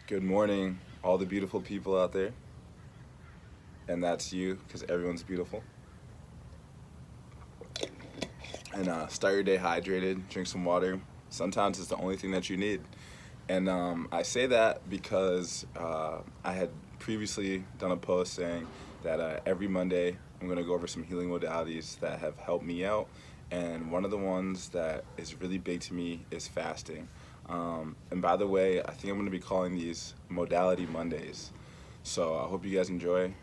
Good morning, all the beautiful people out there, and that's you, because everyone's beautiful. And start your day hydrated, drink some water. Sometimes it's the only thing that you need. And I say that because I had previously done a post saying that every Monday I'm going to go over some healing modalities that have helped me out. And one of the ones that is really big to me is fasting. And by the way, I think I'm going to be calling these Modality Mondays. So I hope you guys enjoy.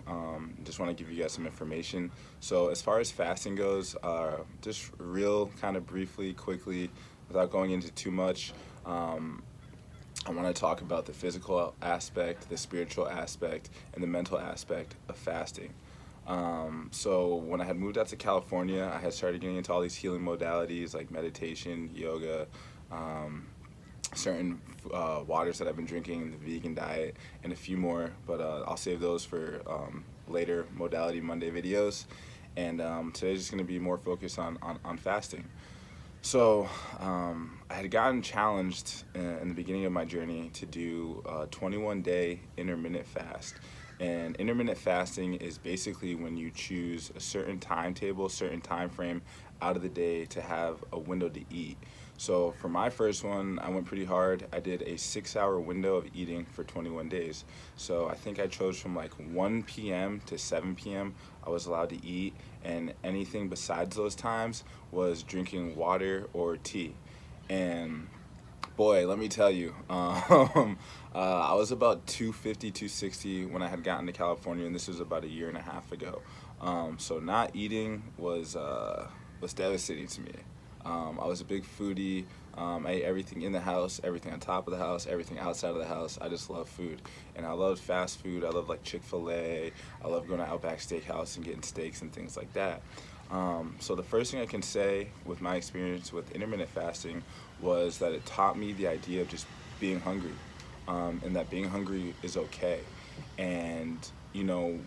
Just want to give you guys some information. So as far as fasting goes, just real kind of briefly, quickly, without going into too much. Um, I want to talk about the physical aspect, the spiritual aspect, and the mental aspect of fasting. So when I had moved out to California, I had started getting into all these healing modalities like meditation, yoga, um, certain waters that I've been drinking, the vegan diet, and a few more. But I'll save those for later Modality Monday videos. And today's just going to be more focused on fasting. So I had gotten challenged in the beginning of my journey to do a 21-day intermittent fast. And intermittent fasting is basically when you choose a certain timetable, certain time frame out of the day to have a window to eat. So for my first one, I went pretty hard. I did a 6-hour window of eating for 21 days. So I think I chose from like 1 p.m. to 7 p.m. I was allowed to eat, and anything besides those times was drinking water or tea. And boy, let me tell you, I was about 250, 260 when I had gotten to California, and this was about a year and a half ago. So not eating was devastating to me. I was a big foodie. I ate everything in the house, everything on top of the house, everything outside of the house. I just love food, and I love fast food. I love like Chick-fil-A. I love going to Outback Steakhouse and getting steaks and things like that. So the first thing I can say with my experience with intermittent fasting was that it taught me the idea of just being hungry, and that being hungry is okay. And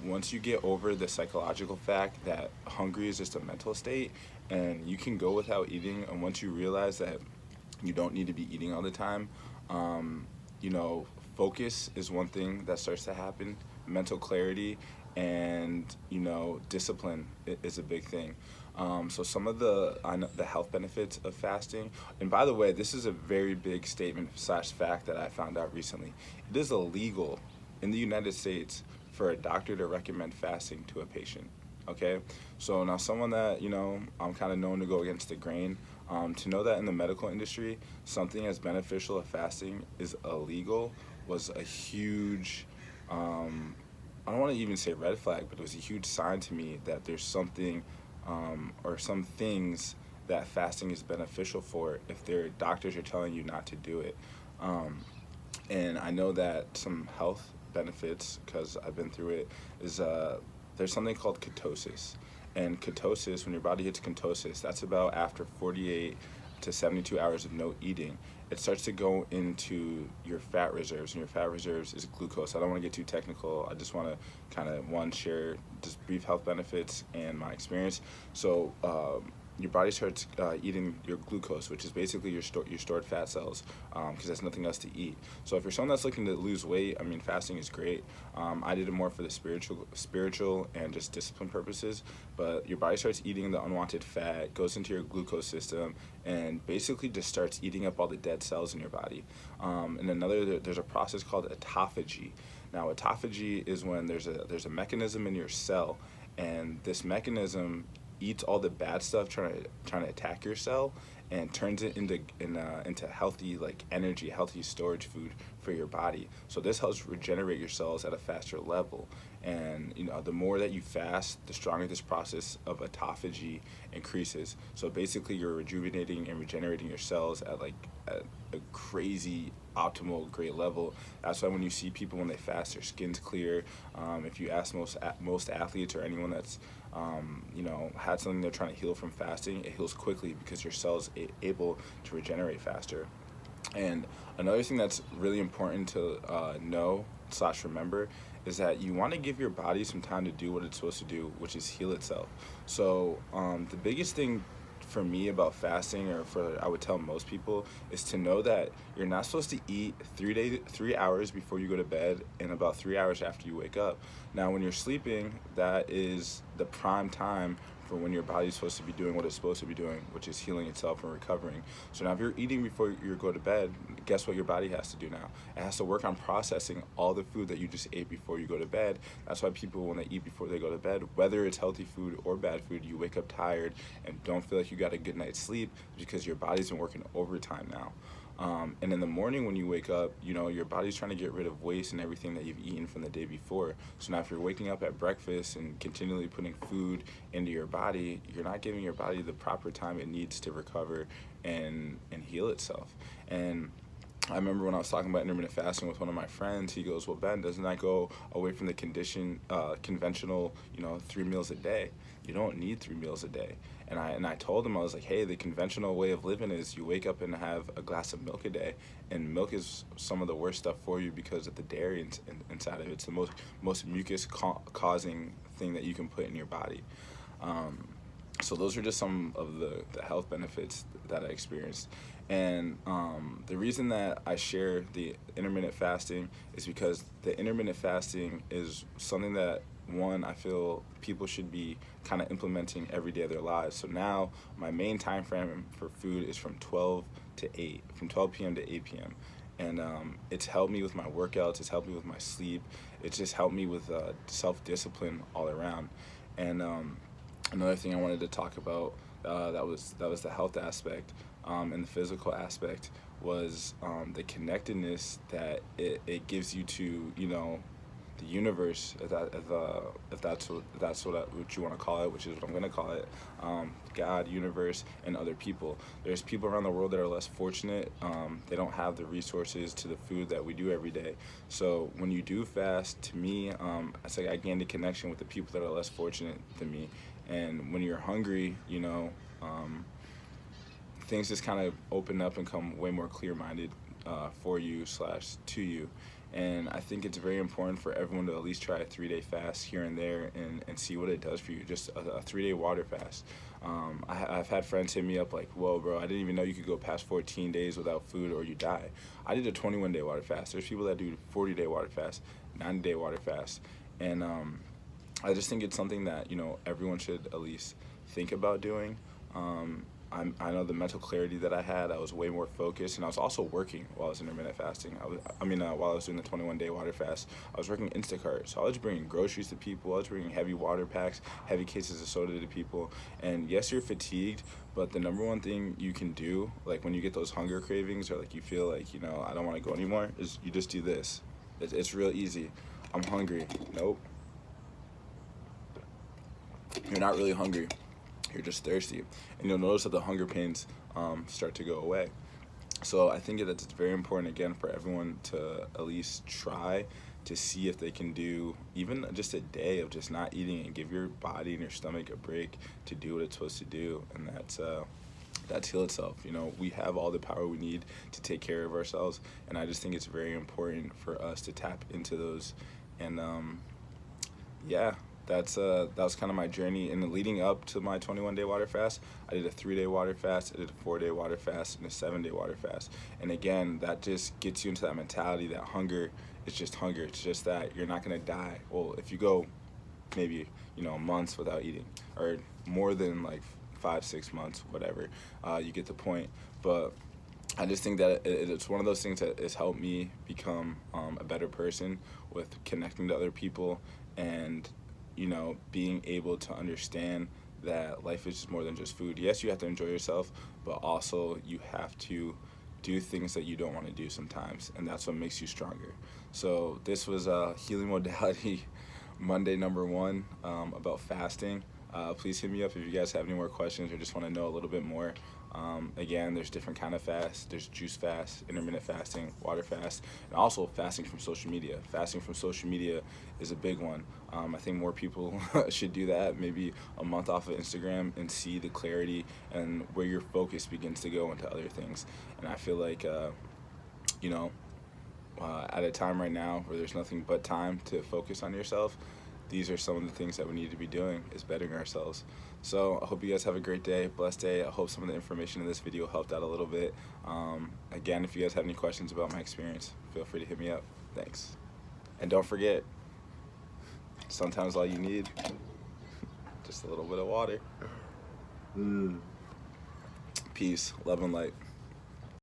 once you get over the psychological fact that hungry is just a mental state, and you can go without eating, and once you realize that you don't need to be eating all the time, um, you know, focus is one thing that starts to happen, mental clarity, and discipline is a big thing. So some of the health benefits of fasting, and by the way, this is a very big statement slash fact that I found out recently. It is illegal in the United States for a doctor to recommend fasting to a patient. Okay, so now someone that I'm kind of known to go against the grain. To know that in the medical industry, something as beneficial as fasting is illegal was a huge, I don't want to even say red flag, but it was a huge sign to me that there's something or some things that fasting is beneficial for if their doctors are telling you not to do it. Um, and I know that some health benefits, because I've been through it, is there's something called ketosis. And ketosis, when your body hits ketosis, that's about after 48 to 72 hours of no eating. It starts to go into your fat reserves, and your fat reserves is glucose. I don't want to get too technical. I just want to kind of, one, share just brief health benefits and my experience. So, your body starts eating your glucose, which is basically your stored fat cells, because there's nothing else to eat. So if you're someone that's looking to lose weight, I mean, fasting is great. I did it more for the spiritual and just discipline purposes. But your body starts eating the unwanted fat, goes into your glucose system, and basically just starts eating up all the dead cells in your body. And there's a process called autophagy. Now, autophagy is when there's a mechanism in your cell, and this mechanism eats all the bad stuff trying to attack your cell, and turns it into healthy, like, energy, healthy storage food for your body. So this helps regenerate your cells at a faster level. And the more that you fast, the stronger this process of autophagy increases. So basically you're rejuvenating and regenerating your cells at a crazy optimal great level. That's why when you see people when they fast, their skin's clear. If you ask most athletes or anyone that's had something they're trying to heal from fasting, it heals quickly because your cells able to regenerate faster. And another thing that's really important to know slash remember is that you want to give your body some time to do what it's supposed to do, which is heal itself. So the biggest thing for me about fasting, or for I would tell most people, is to know that you're not supposed to eat 3 hours before you go to bed and about 3 hours after you wake up. Now, when you're sleeping, that is the prime time for when your body's supposed to be doing what it's supposed to be doing, which is healing itself and recovering. So now if you're eating before you go to bed, guess what your body has to do now? It has to work on processing all the food that you just ate before you go to bed. That's why people, when they eat before they go to bed, whether it's healthy food or bad food, you wake up tired and don't feel like you got a good night's sleep, because your body's been working overtime now. And in the morning when you wake up, your body's trying to get rid of waste and everything that you've eaten from the day before. So now if you're waking up at breakfast and continually putting food into your body, you're not giving your body the proper time it needs to recover and heal itself. And I remember when I was talking about intermittent fasting with one of my friends, he goes, "Well, Ben, doesn't that go away from the conventional, 3 meals a day? You don't need 3 meals a day." And I told him, I was like, "Hey, the conventional way of living is you wake up and have a glass of milk a day, and milk is some of the worst stuff for you because of the dairy inside of it. It's the most mucus causing thing that you can put in your body." So those are just some of the health benefits that I experienced. And the reason that I share the intermittent fasting is because the intermittent fasting is something that, one, I feel people should be kind of implementing every day of their lives. So now my main time frame for food is from 12 p.m. to 8 p.m. And it's helped me with my workouts, it's helped me with my sleep, it's just helped me with self-discipline all around. And another thing I wanted to talk about, that was the health aspect, and the physical aspect, was the connectedness that it gives you to the universe, if that's what you want to call it, which is what I'm going to call it, God, universe, and other people. There's people around the world that are less fortunate. They don't have the resources to the food that we do every day. So when you do fast, to me, it's like I gained a connection with the people that are less fortunate than me. And when you're hungry, things just kind of open up and come way more clear-minded for you / to you. And I think it's very important for everyone to at least try a 3-day fast here and there and see what it does for you. Just a 3-day water fast. I've had friends hit me up like, "Whoa, bro, I didn't even know you could go past 14 days without food or you die." I did a 21-day water fast. There's people that do 40-day water fast, 90-day water fast. And I just think it's something that, everyone should at least think about doing. I know the mental clarity that I had, I was way more focused, and I was also working while I was intermittent fasting. While I was doing the 21-day water fast, I was working Instacart. So I was bringing groceries to people, I was bringing heavy water packs, heavy cases of soda to people. And yes, you're fatigued, but the number one thing you can do, like when you get those hunger cravings, or like you feel like, I don't want to go anymore, is you just do this. It's real easy. I'm hungry. Nope. You're not really hungry. You're just thirsty, and you'll notice that the hunger pains start to go away. So I think that it's very important, again, for everyone to at least try to see if they can do even just a day of just not eating, and give your body and your stomach a break to do what it's supposed to do, and that's heal itself. We have all the power we need to take care of ourselves, and I just think it's very important for us to tap into those. And that was kind of my journey. And leading up to my 21-day water fast, I did a 3-day water fast, I did a 4-day water fast, and a 7-day water fast. And again, that just gets you into that mentality that hunger is just hunger. It's just that you're not going to die. Well, if you go maybe, months without eating, or more than like 5-6 months, whatever, you get the point. But I just think that it's one of those things that has helped me become a better person with connecting to other people, and being able to understand that life is just more than just food. Yes, you have to enjoy yourself, but also you have to do things that you don't want to do sometimes, and that's what makes you stronger. So this was Healing Modality Monday number 1 about fasting. Please hit me up if you guys have any more questions or just want to know a little bit more. Again, there's different kind of fasts. There's juice fast, intermittent fasting, water fast, and also fasting from social media. Fasting from social media is a big one. I think more people should do that, maybe a month off of Instagram, and see the clarity and where your focus begins to go into other things. And I feel like, at a time right now where there's nothing but time to focus on yourself, these are some of the things that we need to be doing, is bettering ourselves. So I hope you guys have a great day, blessed day. I hope some of the information in this video helped out a little bit. Again, if you guys have any questions about my experience, feel free to hit me up. Thanks. And don't forget, sometimes all you need, just a little bit of water. Peace, love and light.